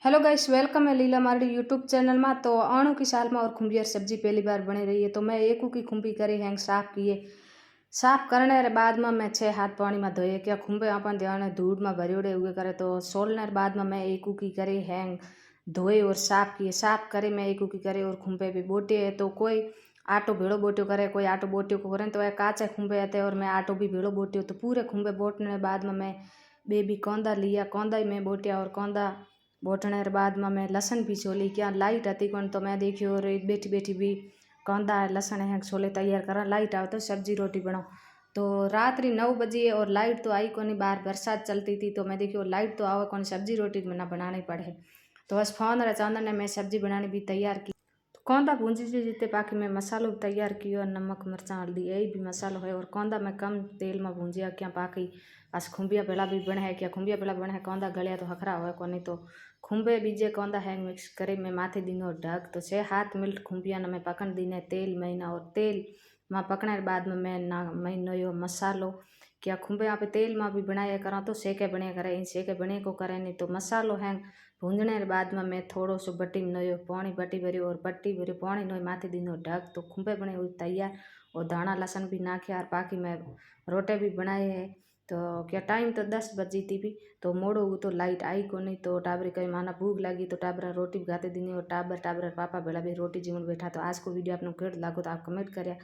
Hello guys, welcome है लीला Mardi YouTube channel में। तो अणु की साल में और खुंबियर सब्जी पहली बार बनी रही है। तो मैं एक की खुंबी करी हैंग साफ किए। साफ करने रे बाद में मैं 6 हाथ पानी में धोए क्या खुंबे अपन ध्यान धूड़ में भरियोड़े हुए करे। तो सोलने बाद में मैं एक की करे हैंग धोए और साफ किए। साफ करे मैं एक की करे और खुंबे भी बोटे है। तो कोई आटो भेड़ो बोटियो करे, कोई आटो बोटियो को करे। तो वह काचे खुंबे आते और मैं आटो भी भेड़ो बोटियो। तो पूरे खुंबे बोटने बाद में मैं बेबी कौंदा लिया, कौंदा ही मैं बोटिया और कौंदा बोटने बाद में मैं लसन भी छोली। क्या लाइट आती कौन तो मैं देखी और बैठी बैठी भी कौंदा लसन है छोले तैयार करा। लाइट आओ तो सब्जी रोटी बनाओ। तो रात्रि 9 बजे और लाइट तो आई कोनी, बाहर बरसात चलती थी। तो मैं देखी और लाइट तो आवे कौन, सब्जी रोटी मना बनानी पड़े। तो बस फोन रे चांदन ने मैं सब्जी बनानी भी तैयार की। तो कौंदा भूंजी जी जितने बाकी मैं मसालो तैयार किया, नमक मिर्चा हल्दी यही भी मसालो है। और कौंदा मैं कम तेल में भूंजिया क्या बाकी बस खुंबिया बेला भी बने है। क्या खुंबिया बेला बने है कौंदा गलिया तो हखरा हो को नहीं। तो खुंबे बीजे कौंदा है मिक्स करे मैं माथे दीनो ढक। तो 6 मिनट खुंबिया ने मैं पकन दीने तेल महीना। और तेल में पकने बाद में मैं ना महीनो यो मसालो क्या खुंबे यहाँ पे तेल में भी बनाया करा। तो सेके बने करे, इन सेके बने को करे नहीं। तो मसालो है भूंजने बाद में मैं थोड़ो सो बटी नोयो पानी बटी भरियो और बटी भरियो पानी नोई माथे दीनो ढक। तो खुंबे बने हुई तैयार और दाना लहसुन भी नाखे और बाकी मैं रोटे भी बनाए है। तो क्या टाइम तो 10 बजी थी भी। तो मोड़ो तो लाइट आई को नहीं। तो टाबरे कहीं माना भूख लगी तो टाबरा रोटी भी खाते दिन और टाबर टाबर पापा बेला भी रोटी जीवन बैठा। तो आज को वीडियो आपने कैड लागो तो आप कमेंट करें